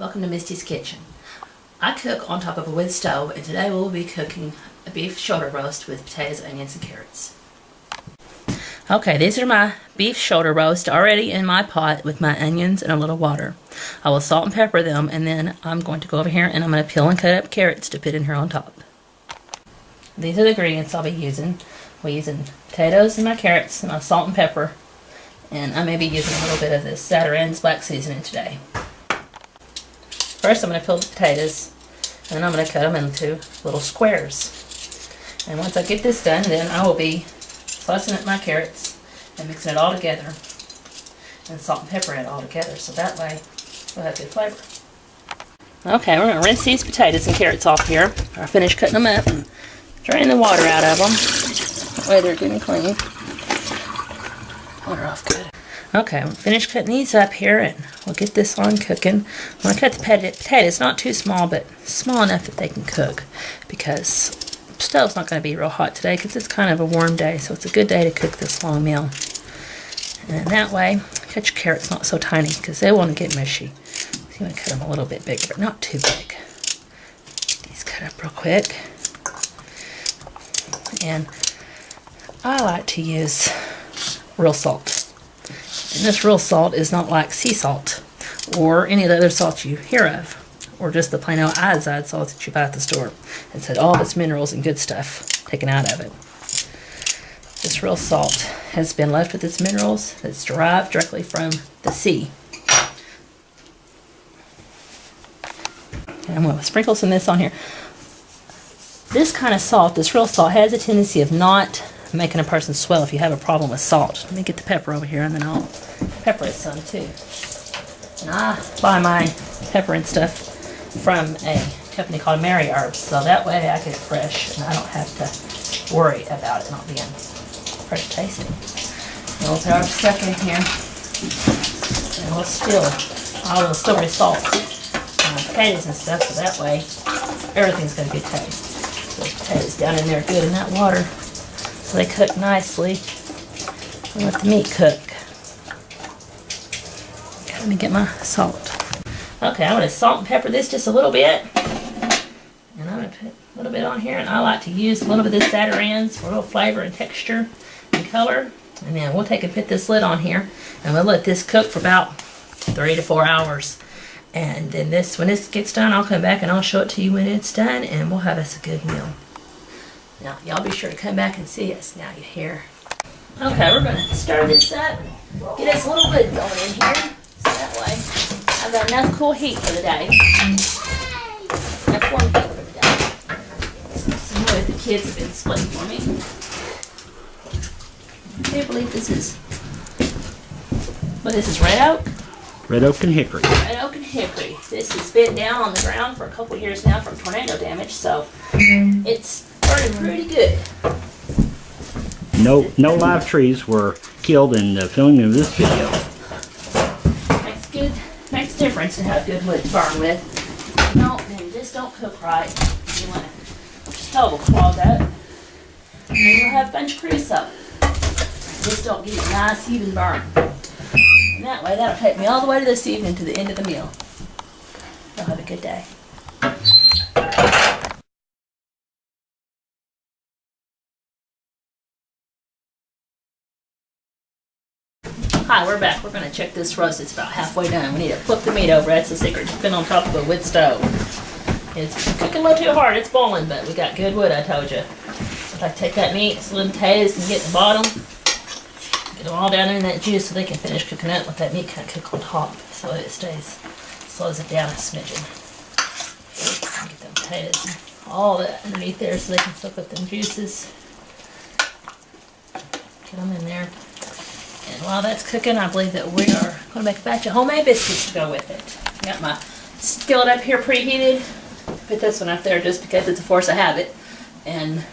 Welcome to Misty's Kitchen. I cook on top of a wood stove, and today we'll be cooking a beef shoulder roast with potatoes, onions, and carrots. Okay, these are my beef shoulder roast already in my pot with my onions and a little water. I will salt and pepper them, and then I'm going to go over here and I'm going to peel and cut up carrots to put in here on top. These are the ingredients I'll be using. We're using potatoes and my carrots and my salt and pepper, and I may be using a little bit of this Zatarain's black seasoning today. First I'm going to peel the potatoes, and then I'm going to cut them into little squares. And once I get this done, then I will be slicing up my carrots and mixing it all together and salt and pepper it all together, so that way we'll have good flavor. Okay, we're going to rinse these potatoes and carrots off here. I finished cutting them up and drain the water out of them. That way they're good and clean. Water off good. Okay, I'm finished cutting these up here, and we'll get this on cooking. I'm going to cut the potatoes not too small, but small enough that they can cook, because the stove's not going to be real hot today because it's kind of a warm day, so it's a good day to cook this long meal. And that way, cut your carrots not so tiny because they want to get mushy. So you want to cut them a little bit bigger, but not too big. These cut up real quick. And I like to use real salt. And this real salt is not like sea salt or any of the other salts you hear of, or just the plain old iodized salt that you buy at the store. It's had all of its minerals and good stuff taken out of it. This real salt has been left with its minerals that's derived directly from the sea. And I'm going to sprinkle some of this on here. This kind of salt, this real salt, has a tendency of not making a person swell if you have a problem with salt. Let me get the pepper over here, and then I'll pepper it some too. And I buy my pepper and stuff from a company called Mary Herbs, so that way I get it fresh and I don't have to worry about it not being fresh tasting. And we'll put our stuff in here, and I will still resalt my potatoes and stuff, so that way everything's going to get taste. So the potatoes down in there good in that water, so they cook nicely, and let the meat cook. Okay, let me get my salt. Okay, I'm going to salt and pepper this just a little bit, and I'm going to put a little bit on here, and I like to use a little bit of this Zatarain's for a little flavor and texture and color. And then we'll take and put this lid on here, and we'll let this cook for about 3 to 4 hours. And then when this gets done, I'll come back and I'll show it to you when it's done, and we'll have us a good meal. Now, y'all be sure to come back and see us now you hear. Okay, we're going to stir this up, get us a little lid going in here, so that way I've got enough cool heat for the day. Enough warm heat for the day. Some wood the kids have been splitting for me. I can't believe this is, this is red oak? Red oak and hickory. Red oak and hickory. This has been down on the ground for a couple years now from tornado damage, so it's burning pretty good. No live trees were killed in the filming of this video. Makes a difference to have good wood to burn with. No, then this don't cook right. You want to stove will clog up, and then you'll have a bunch of creosote. This don't give you a nice even burn. And that way, that'll take me all the way to this evening to the end of the meal. You'll have a good day. Hi, we're back. We're going to check this roast. It's about halfway done. We need to flip the meat over. That's the secret. It's been on top of a wood stove. It's cooking a little too hard. It's boiling, but we got good wood, I told you. If I take that meat, some little potatoes, and get the bottom, get them all down in that juice so they can finish cooking up. Let that meat kind of cook on top so it slows it down a smidgen. Get them potatoes and all that underneath there so they can soak up them juices. Get them in there. And while that's cooking, I believe that we are going to make a batch of homemade biscuits to go with it. Got my skillet up here preheated. Put this one up there just because it's a force of habit. And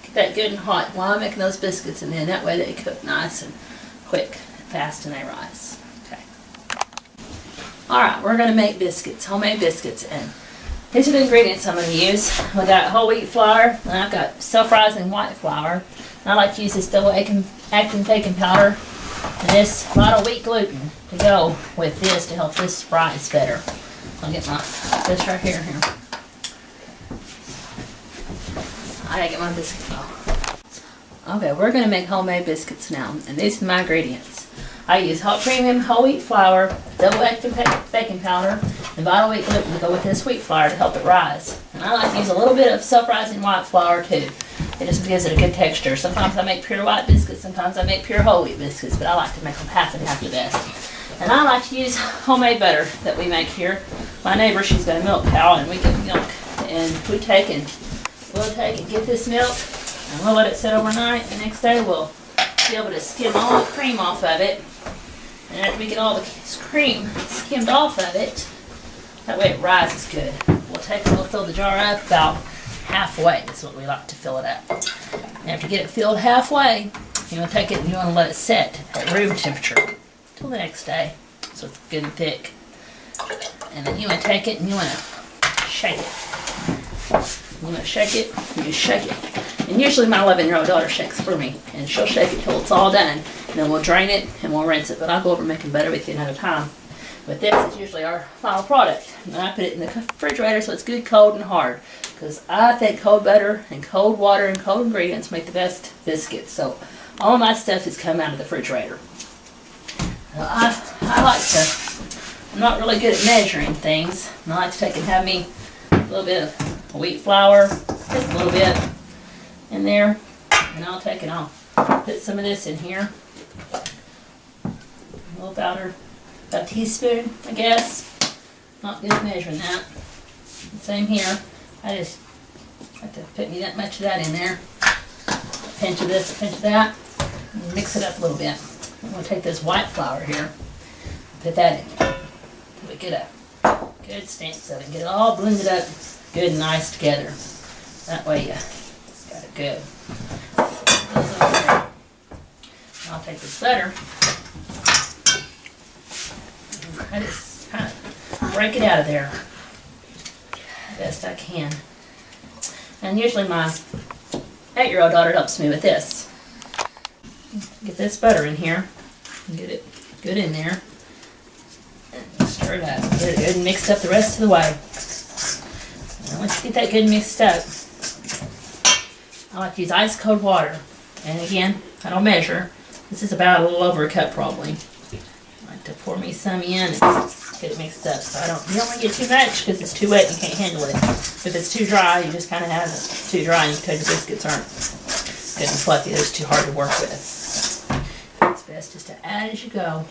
get that good and hot while I'm making those biscuits, and then that way they cook nice and quick, fast, and they rise. Okay. Alright, we're going to make biscuits, homemade biscuits. And these are the ingredients I'm going to use. We got whole wheat flour, and I've got self-rising white flour. And I like to use this double acting baking powder. And this bottle wheat gluten to go with this to help this rise better. I'll get this right here. I gotta get my biscuit bowl. Okay, we're gonna make homemade biscuits now, and these are my ingredients. I use hot premium whole wheat flour, double active baking powder, and vital wheat gluten to go with this wheat flour to help it rise. And I like to use a little bit of self-rising white flour too. It just gives it a good texture. Sometimes I make pure white biscuits, sometimes I make pure whole wheat biscuits, but I like to make them half and half the best. And I like to use homemade butter that we make here. My neighbor, she's got a milk cow, and we get milk, and we'll take and get this milk, and we'll let it sit overnight. The next day we'll be able to skim all the cream off of it. And after we get all the cream skimmed off of it, that way it rises good. We'll take and we'll fill the jar up about halfway. That's what we like to fill it up. And after you get it filled halfway, you want to take it and you want to let it set at room temperature till the next day, so it's good and thick. And then you want to take it and you want to shake it. You want to shake it, you shake it. And usually my 11-year-old daughter shakes for me, and she'll shake it till it's all done. And then we'll drain it and we'll rinse it. But I'll go over making butter with you another time. But this is usually our final product. And I put it in the refrigerator so it's good, cold, and hard. Because I think cold butter and cold water and cold ingredients make the best biscuits. So all my stuff is come out of the refrigerator. I like to, I'm not really good at measuring things. And I like to take and have me a little bit of wheat flour, just a little bit in there. And I'll take and I'll put some of this in here. A little powder, about a teaspoon, I guess. Not good at measuring that. Same here. I just have to put me that much of that in there. A pinch of this, a pinch of that. And mix it up a little bit. I'm going to take this white flour here, put that in there, till we get a good stance of it, get it all blended up good and nice together. That way you got it good. I'll take this butter, and I just kind of break it out of there best I can. And usually my 8-year-old daughter helps me with this. Get this butter in here, and get it good in there, and stir it up, get it good and mixed up the rest of the way. And once you get that good mixed up, I like to use ice cold water. And again, I don't measure. This is about a little over a cup probably. I like to pour me some in and get it mixed up. So you don't want to get too much because it's too wet and you can't handle it. If it's too dry, you just kind of have it too dry and you can tell your biscuits aren't good and fluffy. They're just too hard to work with. It's best just to add as you go.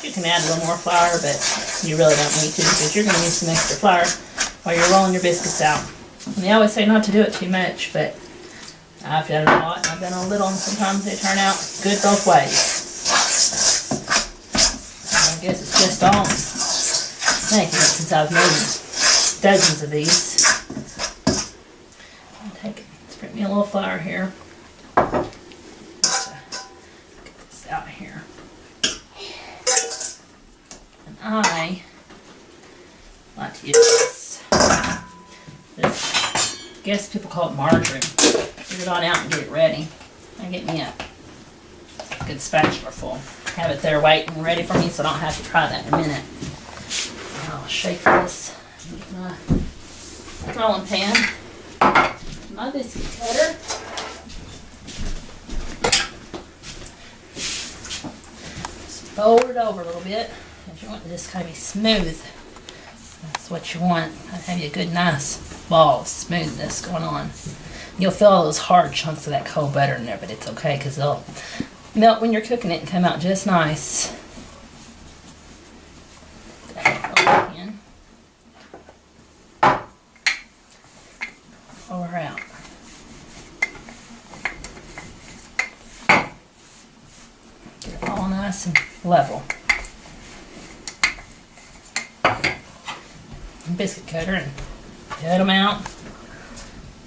You can add a little more flour, but you really don't need to because you're going to need some extra flour while you're rolling your biscuits out. And they always say not to do it too much, but I've done it a lot and I've done a little, and sometimes they turn out good both ways. I guess it's just all making it since I've made dozens of these. I'll take it, spread me a little flour here. Just get this out here. And I like to use this, I guess people call it margarine. Get it on out and get it ready. And get me a good spatula full. Have it there waiting ready for me so I don't have to try that in a minute. And I'll shake this and get my rolling pan, my biscuit cutter. Just fold it over a little bit. If you want this kind of be smooth, that's what you want. Have you a good nice ball of smoothness going on. You'll feel all those hard chunks of that cold butter in there, but it's okay because they'll melt when you're cooking it and come out just nice. In. Pour out. Get it all nice and level. Biscuit cutter and cut them out.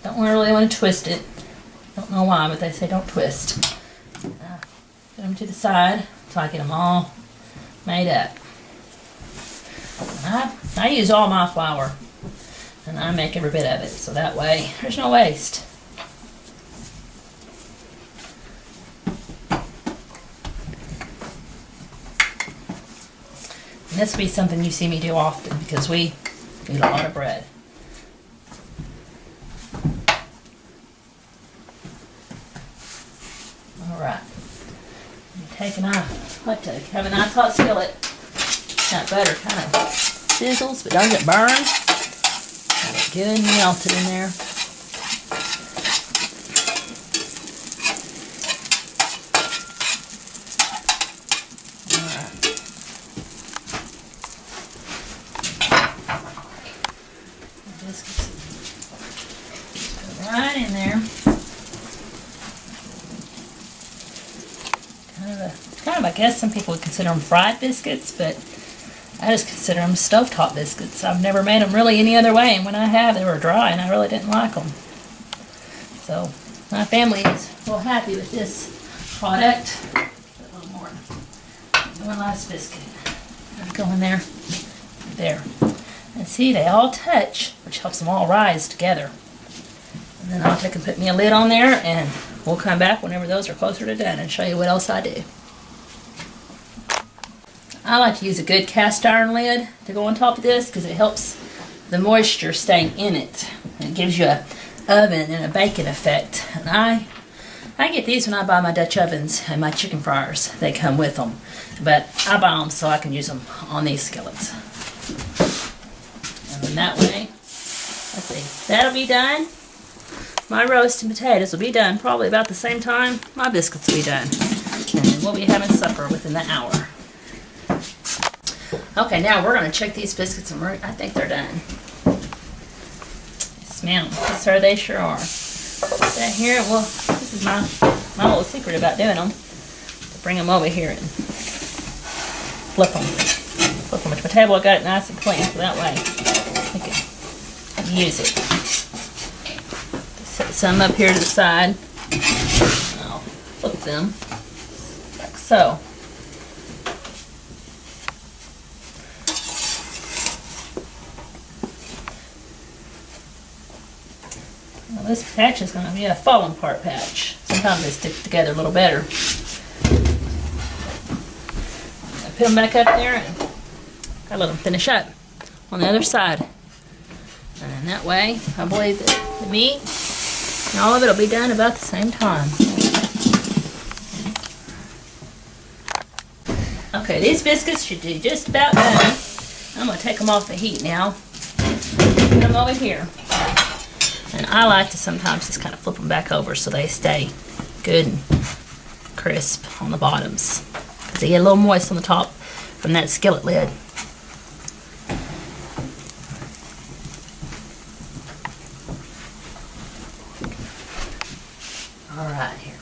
Don't really want to twist it. Don't know why, but they say don't twist. Put them to the side until I get them all made up. I use all my flour, and I make every bit of it, so that way there's no waste. This will be something you see me do often because we eat a lot of bread. Alright. I like to have a nice hot skillet. That butter kind of sizzles but doesn't burn. Have it good and melted in there. Right in there. Kind of, I guess some people would consider them fried biscuits, but I just consider them stovetop biscuits. I've never made them really any other way, and when I have, they were dry, and I really didn't like them. So my family is real happy with this product. A little more. One last biscuit. Go in there. There. And see, they all touch, which helps them all rise together. And then I'll take and put me a lid on there, and we'll come back whenever those are closer to done and show you what else I do. I like to use a good cast iron lid to go on top of this because it helps the moisture stay in it. And it gives you a oven and a bacon effect. And I get these when I buy my Dutch ovens and my chicken fryers. They come with them. But I buy them so I can use them on these skillets. And then that way, let's see, that'll be done. My roast and potatoes will be done probably about the same time my biscuits will be done. And then we'll be having supper within the hour. Okay, now we're going to check these biscuits and I think they're done. Smell them. Yes, sir, they sure are. Put that here. Well, this is my little secret about doing them. To bring them over here and flip them. Flip them with my table. I got it nice and clean, so that way we can use it. Set some up here to the side. I'll flip them like so. Well, this patch is going to be a falling apart patch. Sometimes they stick together a little better. I put them back up there and I let them finish up on the other side. And that way, I believe that the meat and all of it will be done about the same time. Okay, these biscuits should be just about done. I'm going to take them off the heat now. Put them over here. And I like to sometimes just kind of flip them back over so they stay good and crisp on the bottoms. Because they get a little moist on the top from that skillet lid. Alright, here.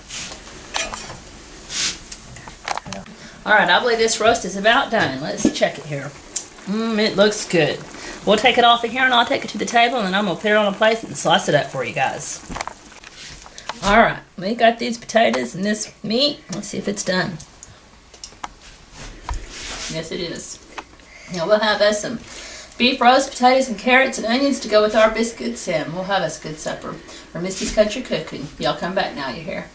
Alright, I believe this roast is about done. Let's check it here. It looks good. We'll take it off of here and I'll take it to the table and then I'm going to put it on a plate and slice it up for you guys. Alright, we got these potatoes and this meat. Let's see if it's done. Yes, it is. Now we'll have us some beef roast, potatoes, and carrots and onions to go with our biscuits, and we'll have us a good supper for Misty's Country Cooking. Y'all come back now, you hear?